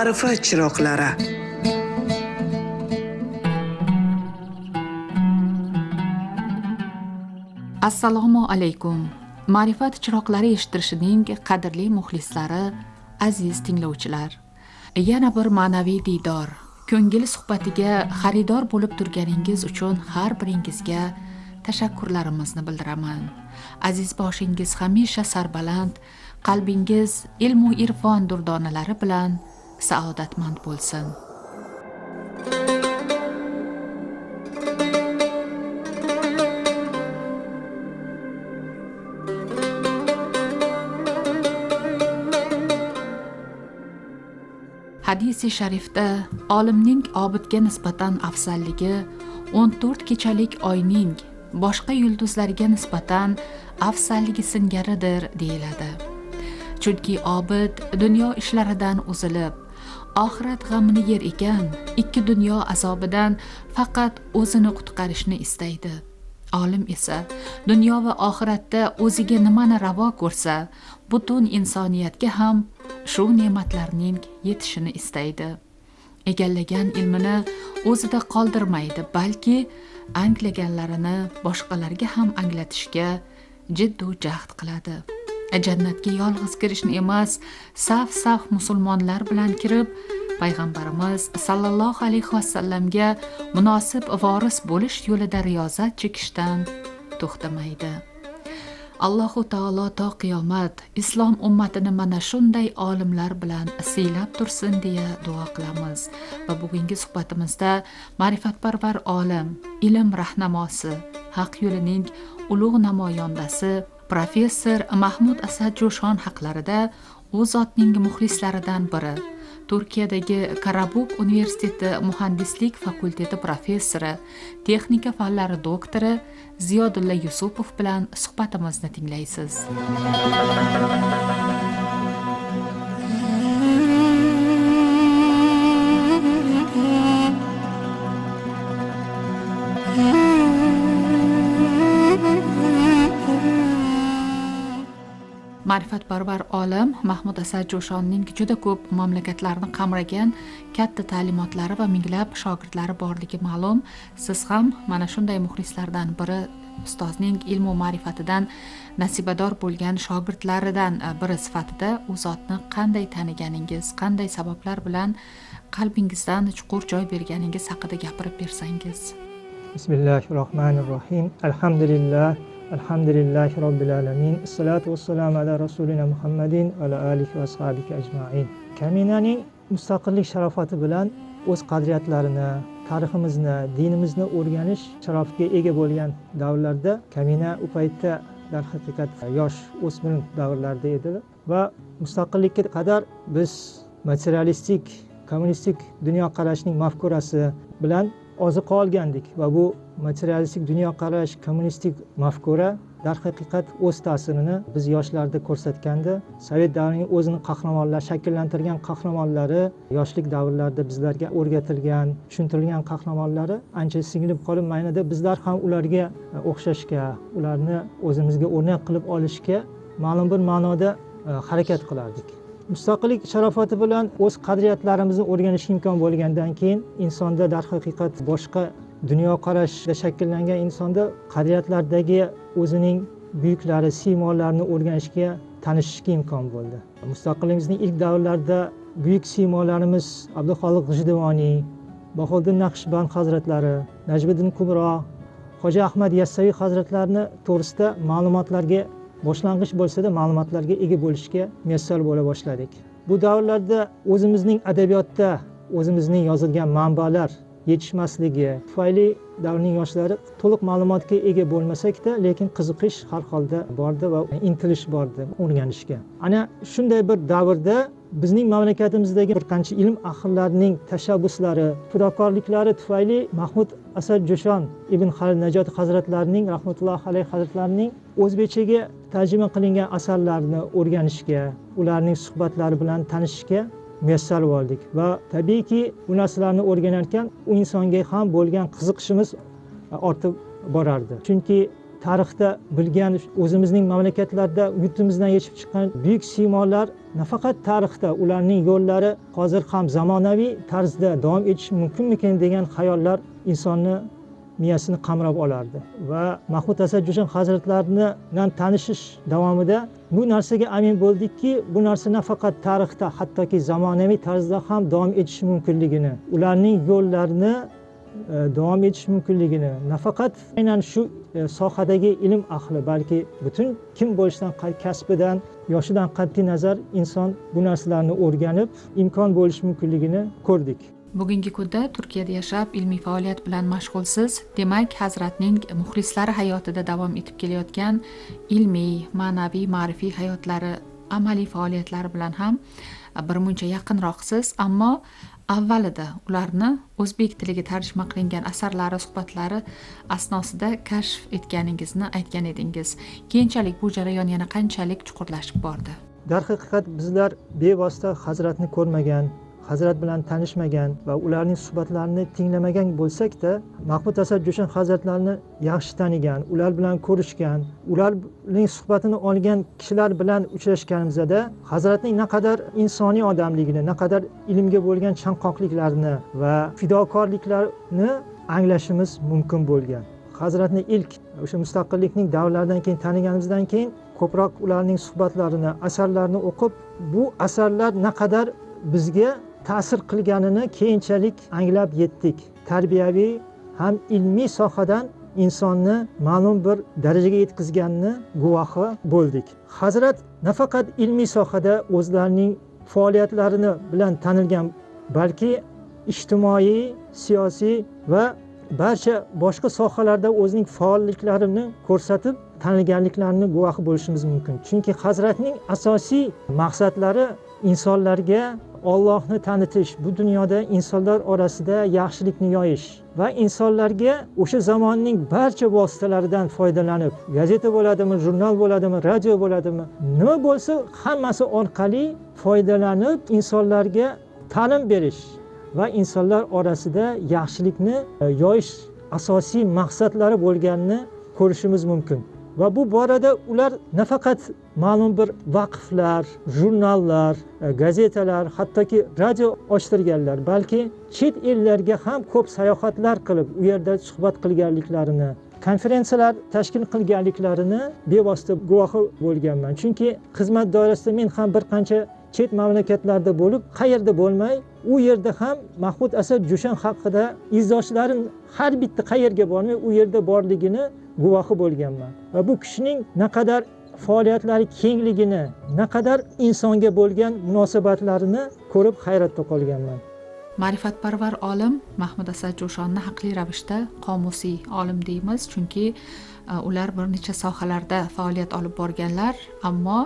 Ma'rifat chiroqlari. Assalomu alaykum. Ma'rifat chiroqlari eshittirishining qadrli muxlislari, aziz tinglovchilar. Yana bir ma'naviy diydor, ko'ngil suhbatiga xaridor bo'lib turganingiz uchun har biringizga tashakkurlarimizni bildiraman. Aziz boshingiz hamisha sarbaland, qalbingiz ilm va irfon durdonalari bilan saodatmand bo'lsin. Hadisi sharifda olimning obidga nisbatan afzalligi 14 kechalik oyning boshqa yulduzlarga nisbatan afzalligi singaridir deyiladi. Chunki obid dunyo ishlaridan uzilib, oxirat g'amini yer ekan, ikki dunyo azobidan faqat o'zini qutqarishni istaydi. Olim esa dunyo va oxiratda o'ziga nimani ravo ko'rsa, butun insoniyatga ham shu ne'matlarning yetishini istaydi. Egallagan ilmini o'zida qoldirmaydi, balki anglaganlarini boshqalarga ham anglatishga jiddiy jahd qiladi. Jannatga yolg'iz kirishni emas, saf musulmonlar bilan kirib, payg'ambarimiz sallallohu alayhi vasallamga munosib voris bo'lish yo'lida riyozat chekishdan to'xtamaydi. Allohu taolo to qiyomat islom ummatini mana shunday olimlar bilan siylab tursin deya duo qilamiz. Va bugungi suhbatimizda ma'rifatparvar olim, ilm rahnamosi, haq yo'lining ulug' namoyandasi professor Mahmud Asad Jo'shon haqlarida u zotning muxlislaridan biri, Turkiyadagi Karabuk universiteti muhandislik fakulteti professori, texnika fanlari doktori Ziyodulla Yusupov bilan suhbatimizni tinglaysiz. Ma'rifatparvar olim Mahmud Asad Jo'shonning juda ko'p mamlakatlarni qamragan katta ta'limotlari va minglab shogirdlari borligi ma'lum. Siz ham mana shunday muxlislardan biri, ustozning ilm va ma'rifatidan nasibador bo'lgan shogirdlaridan biri sifatida u zotni qanday taniganingiz, qanday sabablar bilan qalbingizdan chuqur joy berganingiz haqida gapirib bersangiz. Bismillahirrohmanirrohim. Alhamdulillahi robbil alamin. Assalatu vassalamu ala rasulina Muhammadin va ala alihi va ashabihi ajma'in. Kaminaning mustaqillik sharofati bilan o'z qadriyatlarini, tariximizni, dinimizni o'rganish sharofiga ega bo'lgan davrlarda Kamina u paytda darhaqiqat yosh o'smir davrlarida edi va mustaqillikka qadar biz materialistik, kommunistik dunyoqarashning mafkurasi bilan oziqa olgandik va bu materialistik dunyoqarash, kommunistik mafkura darhaqiqat o'z ta'sirini biz yoshlarda ko'rsatgandi. Sovet davrining o'zini qahramonlar shakllantirgan qahramonlari, yoshlik davrlarida bizlarga o'rgatilgan, tushuntirilgan qahramonlari ancha singib qolib, mayda bizlar ham ularga o'xshashga, ularni o'zimizga o'rnak qilib olishga ma'lum bir ma'noda harakat qilardik. Mustaqillik sharofati bilan o'z qadriyatlarimizni o'rganish imkon bo'lgandan keyin insonda darhaqiqat boshqa dunyoqarashda shakllangan insonda qadriyatlardagi o'zining buyuklari, siymolarini o'rganishga, tanishishga imkon bo'ldi. Mustaqilligimizning ilk davrlarida buyuk siymolarimiz Abduxoliq G'ijduvoniy, Bahodir Naqshband hazratlari, Najmiddin Kubro, Hoji Ahmad Yassaviy hazratlarini to'g'risida ma'lumotlarga boshlang'ich bo'lsa-da ma'lumotlarga ega bo'lishga muyassar bo'la boshladik. Bu davrlarda o'zimizning adabiyotda o'zimizning yozilgan manbalar yetishmasligi tufayli davrning yoshlari to'liq ma'lumotga ega bo'lmasak-da, lekin qiziqish har holda bordi va intilish bordi o'rganishga. Ana shunday bir davrda bizning mamlakatimizdagi bir qancha ilm ahllarining tashabbuslari, fidokorliklari tufayli Mahmud Asad Jo'shon ibn Xalil Najot hazratlarining rahmatullohi alayhi hazratlarining o'zbekchaga tarjima qilingan asarlarini o'rganishga, ularning suhbatlari bilan tanishishga muyassar bo'ldik va tabiiyki bu narsalarni o'rganarkan u insonga ham bo'lgan qiziqishimiz ortib borardi. Chunki tarixda bilgan o'zimizning mamlakatlarda yurtimizdan yetib chiqqan buyuk siymolar nafaqat tarixda ularning yo'llari hozir ham zamonaviy tarzda davom etishi mumkinmikin degan xayollar insonni miyasini qamrab olardi. Va Mahmud Asad Jushan hazratlarini bilan tanishish davomida bu narsaga amin bo'ldikki, bu narsa nafaqat tarixda, hattoki zamonaviy tarzda ham davom etishi mumkinligini, ularning yo'llarini davom etish mumkinligini, nafaqat aynan shu sohadagi ilm ahli, balki butun kim bo'lishidan, kasbidan, yoshidan qat'iy nazar inson bu narsalarni o'rganib, imkon bo'lishi mumkinligini ko'rdik. Bugungi kunda Turkiyada yashab ilmiy faoliyat bilan mashg'ulsiz. Demak, hazratning muxlislari hayotida davom etib kelayotgan ilmiy, ma'naviy, ma'rifiy hayotlari, amaliy faoliyatlari bilan ham birmuncha yaqinroqsiz, ammo avvalida ularni o'zbek tiliga tarjima qilingan asarlari, suhbatlari asnosida kashf etganingizni aytgan edingiz. Keyinchalik bu jarayon yana qanchalik chuqurlashib bordi? Darhaqiqat bizlar bevosita hazratni ko'rmagan, hazrat bilan tanishmagan va ularning suhbatlarini tinglamagan bo'lsak-da, Mahmud Asad Jushan hazratlarini yaxshi tanigan, ular bilan ko'rishgan, ularning suhbatini olgan kishilar bilan uchrashganimizda hazratning naqadar insoniy odamligini, naqadar ilmga bo'lgan chanqoqliklarini va fidokorliklarini anglashimiz mumkin bo'lgan. Hazratni ilk o'sha mustaqillikning davrlaridan keyin taniganimizdan keyin ko'proq ularning suhbatlarini, asarlarini o'qib, bu asarlar naqadar bizga ta'sir qilganini keyinchalik anglab yetdik. Tarbiyaviy ham ilmiy sohadan insonni ma'lum bir darajaga yetkazganini guvohi bo'ldik. Hazrat nafaqat ilmiy sohada o'zlarining faoliyatlarini bilan tanilgan, balki ijtimoiy, siyosiy va barcha boshqa sohalarda o'zining faolliklarini ko'rsatib tanilganliklarini guvohi bo'lishimiz mumkin. Chunki hazratning asosiy maqsadlari insonlarga Allohni tanitish, bu dunyoda insonlar orasida yaxshilikni yoyish va insonlarga o'sha zamonning barcha vositalaridan foydalanib, gazeta bo'ladimi, jurnal bo'ladimi, radio bo'ladimi, nima bo'lsa hammasi orqali foydalanib insonlarga ta'lim berish va insonlar orasida yaxshilikni yoyish asosiy maqsadlari bo'lganini ko'rishimiz mumkin. Va bu borada ular nafaqat ma'lum bir vaqflar, jurnallar, gazetalar, hattoki radio ochtirganlar, balki chet ellarga ham ko'p sayohatlar qilib, u yerda suhbat qilganliklarini, konferensiyalar tashkil qilganliklarini bevosita guvohi bo'lganman. Chunki xizmat doirasida men ham bir qancha chet mamlakatlarda bo'lib, qayerda bo'lmay, u yerda ham Mahmud Asad Jushan haqida izdoshlarim har bitta qayerga bormay, u yerda borligini guvohi bo'lganman. Va bu kishining naqadar faoliyatlari kengligini, naqadar insonga bo'lgan munosabatlarini ko'rib hayratda qolganman. Ma'rifatparvar olim Mahmud Asad Jushonni haqli ravishda qomusiy olim deymiz, chunki ular bir necha sohalarda faoliyat olib borganlar, ammo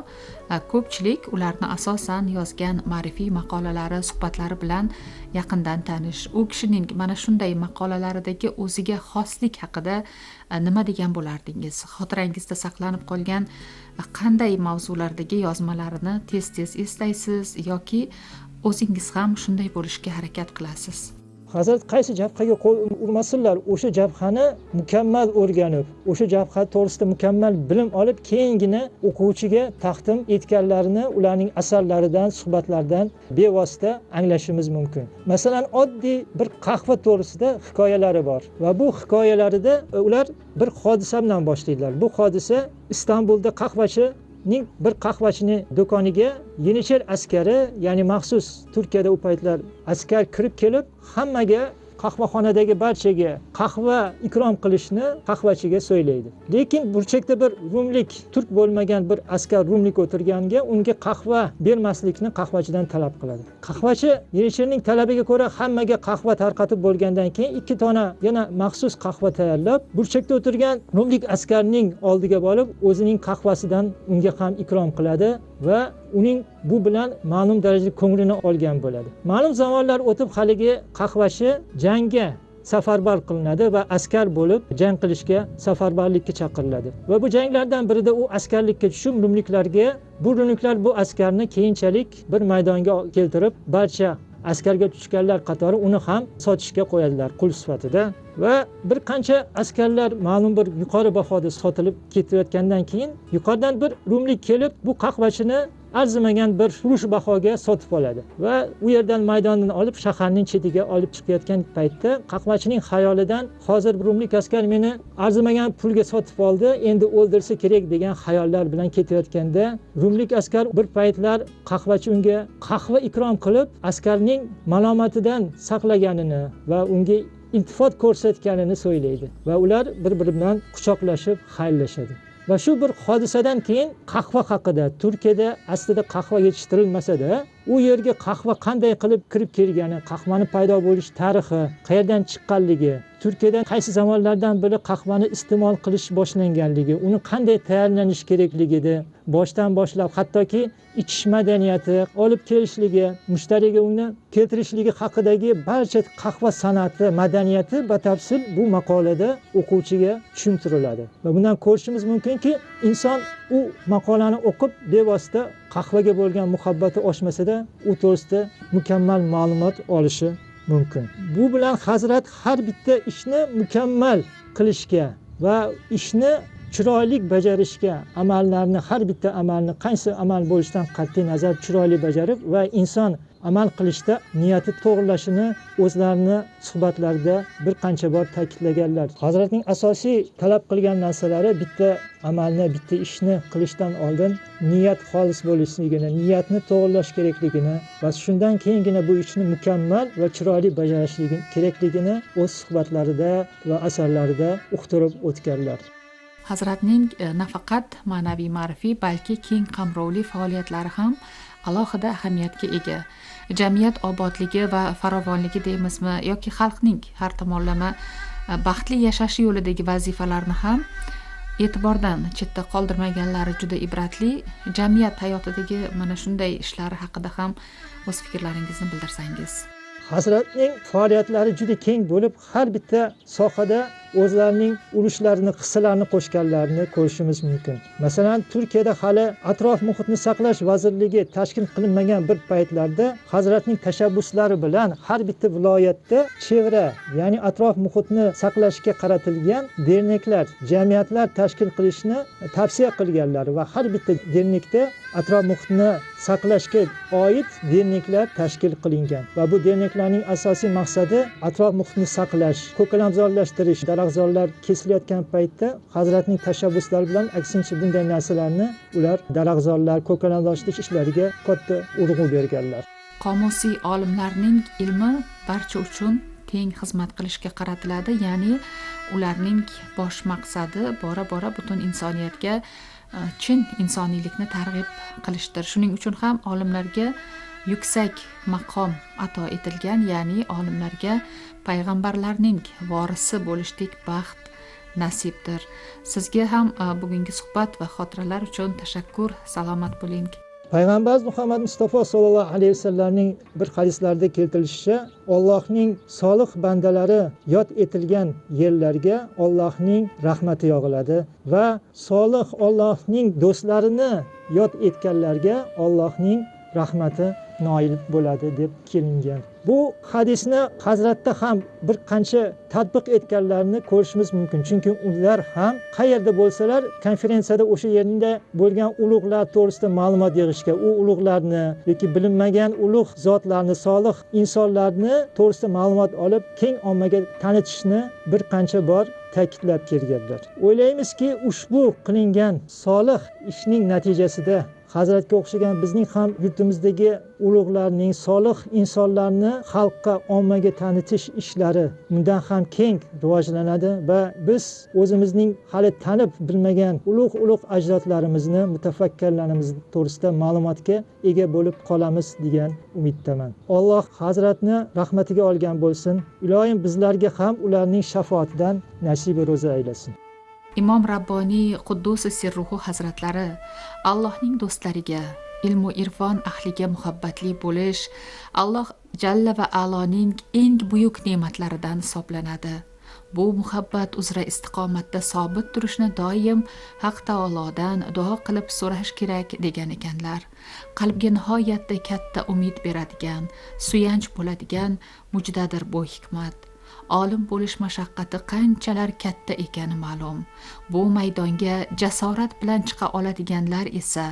ko'pchilik ularni asosan yozgan ma'rifiy maqolalari, suhbatlari bilan yaqindan tanish. U kishining mana shunday maqolalaridagi o'ziga xoslik haqida nima degan bo'lardingiz? Xotirangizda saqlanib qolgan qanday mavzulardagi yozmalarini tez-tez eslaysiz yoki o'zingiz ham shunday bo'lishga harakat qilasiz? Hazrat qaysi jabhaga qo'l urmasinlar, o'sha jabhani mukammal o'rganib, o'sha jabha to'g'risida mukammal bilim olib, keyingina o'quvchiga taqdim etganlarini ularning asarlaridan, suhbatlaridan bevosita anglashimiz mumkin. Masalan, oddiy bir qahva to'g'risida hikoyalari bor va bu hikoyalarida ular bir hodisa bilan boshlaydilar. Bu hodisa Istanbulda bir qahvachining do'koniga Yenichel askari, ya'ni maxsus Turkiyada u paytlar askar kirib kelib, hammaga qahvaxonadagi barchaga qahva ikrom qilishni qahvachiga so'ylaydi. Lekin burchakda bir rumlik, turk bo'lmagan bir askar rumlik o'tirganga unga qahva bermaslikni qahvachidan talab qiladi. Qahvachi Yenichelning talabiga ko'ra hammaga qahva tarqatib bo'lgandan keyin 2 tona yana maxsus qahva tayyorlab, burchakda o'tirgan rumlik askarning oldiga borib, o'zining qahvasidan unga ham ikrom qiladi va uning bu bilan ma'lum darajada ko'nglini olgan bo'ladi. Ma'lum zamonlar o'tib haligi qahvachi jangga safarbar qilinadi va askar bo'lib jang qilishga, safarbarlikka chaqiriladi. Va bu janglardan birida u askarlikka tushib, rumliklar bu askarni keyinchalik bir maydonga keltirib, barcha askarga tushganlar qatori uni ham sotishga qo'yadilar qul sifatida. Va bir qancha askarlar ma'lum bir yuqori bahoda sotilib ketayotgandan keyin yuqoridan bir rumlik kelib bu qahvachini arzimagan bir urush bahoga sotib oladi va u yerdan maydondan olib shaharning chetiga olib chiqayotgan paytda qahvachining xayolidan hozir bir rumlik askar meni arzimagan pulga sotib oldi, endi o'ldirsa kerak degan xayollar bilan ketayotganda rumlik askar bir paytlar qahvachi unga qahva ikrom qilib askarning malomatidan saqlaganini va unga iltifot ko'rsatganini so'ylaydi va ular bir-biri bilan quchoqlashib xayrlashadi. Va shu bir hodisadan keyin qahva haqida Turkiyada aslida qahva yetishtirilmasa-da, u yerga qahva qanday qilib kirib kelgani, qahvani paydo bo'lish tarixi, qayerdan chiqqanligi, Turkiyada qaysi zamonlardan beri qahvani iste'mol qilish boshlanganligi, uni qanday tayyorlanish kerakligida boshdan boshlab hattoki ichish madaniyati, olib kelishligi, mushtariga uni keltirishligi haqidagi barcha qahva san'ati, madaniyati batafsil bu maqolada o'quvchiga tushuntiriladi. Va bundan ko'rishimiz mumkinki, inson u maqolani o'qib bevosita qahvaga bo'lgan muhabbati oshmasa-da, u to'g'risida mukammal ma'lumot olishi mumkin. Bu bilan Hazrat har bitta ishni mukammal qilishga va ishni chiroyli bajarishga, amallarni har bitta amalni qaysi amal bo'lishidan qat'iy nazar chiroyli bajarib va inson amal qilishda niyati to'g'rilashini o'zlarini suhbatlarida bir qancha bor ta'kidlaganlar. Hazratning asosiy talab qilgan narsalari bitta amalni, bitta ishni qilishdan oldin niyat xolis bo'lishligini, niyatni to'g'rilash kerakligini va shundan keyingina bu ishni mukammal va chiroyli bajarishligi kerakligini o'z suhbatlarida va asarlarida uqtirib o'tganlar. Hazratning nafaqat ma'naviy ma'rifiy, balki keng qamrovli faoliyatlari ham alohida ahamiyatga ega. Jamiyat obodligi va farovonligi deymizmi yoki xalqning har tomonlama baxtli yashashi yo'lidagi vazifalarni ham e'tibordan chetda qoldirmaganlari juda ibratli. Jamiyat hayotidagi mana shunday ishlar haqida ham o'z fikrlaringizni bildirsangiz. Hazratning faoliyatlari juda keng bo'lib, har bitta sohada o'zlarining ulushlarini, hissalarini qo'shganlarini ko'rishimiz mumkin. Masalan, Turkiyada hali atrof muhitni saqlash vazirligi tashkil qilinmagan bir paytlarda Hazratning tashabbuslari bilan har bitta viloyatda chevra, ya'ni atrof muhitni saqlashga qaratilgan derneklar, jamiyatlar tashkil qilishni tavsiya qilganlar va har bitta dernekda atrof muhitni saqlashga oid derneklar tashkil qilingan va bu derneklarning asosiy maqsadi atrof muhitni saqlash, ko'kalamzorlashtirish, daraxtzorlar kesilayotgan paytda Hazratning tashabbuslari bilan aksincha bunday narsalarni ular daraxtzorlar, ko'kalamzorlashtirish ishlariga katta urg'u berganlar. Qomusiy olimlarning ilmi barcha uchun teng xizmat qilishga qaratiladi, ya'ni ularning bosh maqsadi bora-bora butun insoniyatga chin insoniylikni targ'ib qilishdir. Shuning uchun ham olimlarga yuksak maqom ato etilgan, ya'ni olimlarga payg'ambarlarning vorisi bo'lishdek baxt nasibdir. Sizga ham bugungi suhbat va xotiralar uchun tashakkur. Salomat bo'ling. Payg'ambarimiz Muhammad Mustafa sallallohu alayhi vasallamning bir hadislarida keltirilishicha, Allohning solih bandalari yod etilgan yerlarga Allohning rahmati yog'iladi va solih Allohning do'stlarini yod etganlarga Allohning rahmati noil bo'ladi deb kelingan. Bu hadisni Hazratda ham bir qancha tatbiq etganlarini ko'rishimiz mumkin. Chunki ular ham qayerda bo'lsalar, konferensiyada o'sha yerda bo'lgan ulug'lar to'g'risida ma'lumot yig'ishga, u ulug'larni yoki bilinmagan ulug' zotlarni, solih insonlarni to'g'risida ma'lumot olib, keng ommaga tanitishni bir qancha bor ta'kidlab kelganlar. O'ylaymizki, ushbu qilingan solih ishning natijasida Hazratga o'xshagan bizning ham yurtimizdagi ulug'larning, solih insonlarni xalqqa, ommaga tanitish ishlari bundan ham keng rivojlanadi va biz o'zimizning hali tanib bilmagan ulug' ajdodlarimizni, mutafakkirlarimiz to'g'risida ma'lumotga ega bo'lib qolamiz degan umiddaman. Alloh Hazratni rahmatiga olgan bo'lsin. Ilohim bizlarga ham ularning shafoatidan nasibi ro'za aylasin. Imom Rabboniy Quddusi Sirruhu Hazratlari Allohning do'stlariga, ilmu irfon ahliga muhabbatli bo'lish Alloh Jalla va Aloning eng buyuk ne'matlaridan hisoblanadi. Bu muhabbat uzra istiqomatda sobit turishni doim Haq taolodan duo qilib so'rash kerak degan ekanlar. Qalbga nihoyatda katta umid beradigan, suyanch bo'ladigan mujdadir bu hikmat. Olim bo'lish mashaqqati qanchalar katta ekani ma'lum. Bu maydonga jasorat bilan chiqa oladiganlar esa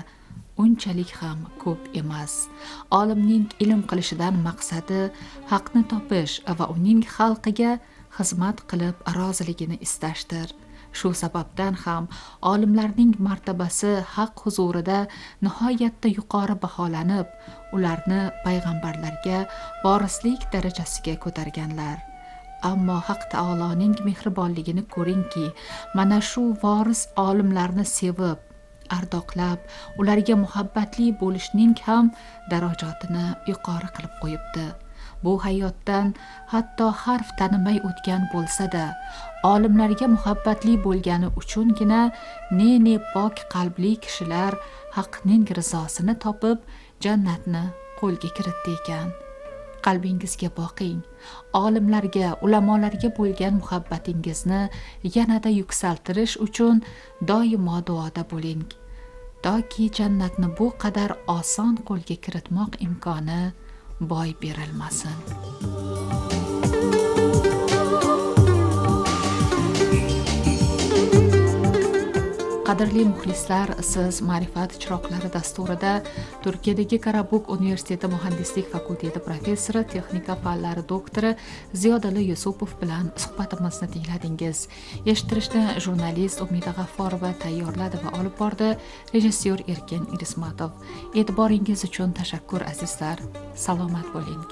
unchalik ham ko'p emas. Olimning ilm qilishidan maqsadi haqni topish va uning xalqiga xizmat qilib roziligini istashdir. Shu sababdan ham olimlarning martabasi haq huzurida nihoyatda yuqori baholanib, ularni payg'ambarlarga vorislik darajasiga ko'targanlar. Ammo Haq taoloning mehribonligini ko'ringki, mana shu voris olimlarni sevib, ardoqlab, ularga muhabbatli bo'lishning ham darajatini yuqori qilib qo'yibdi. Bu hayotdan hatto harf tanimay o'tgan bo'lsa-da, olimlarga muhabbatli bo'lgani uchungina ne pok qalbli kishilar haqning rizosini topib, jannatni qo'lga kiritdi ekan. Qalbingizga boqing. Olimlarga, ulamolarga bo'lgan muhabbatingizni yanada yuksaltirish uchun doimo duoda bo'ling. Toki jannatni bu qadar oson qo'lga kiritmoq imkoni boy berilmasin. Qadrli muxlislar, siz Ma'rifat chiroqlari dasturida Turkiyadagi Karabuk universiteti muhandislik fakulteti professori, texnika fanlari doktori Ziyodali Yusupov bilan suhbatimizni tingladingiz. Eshittirishni jurnalist Umida G'afforova tayyorladi va olib bordi. Rejissyor Erkin Irismatov. E'tiboringiz uchun tashakkur azizlar. Salomat bo'ling.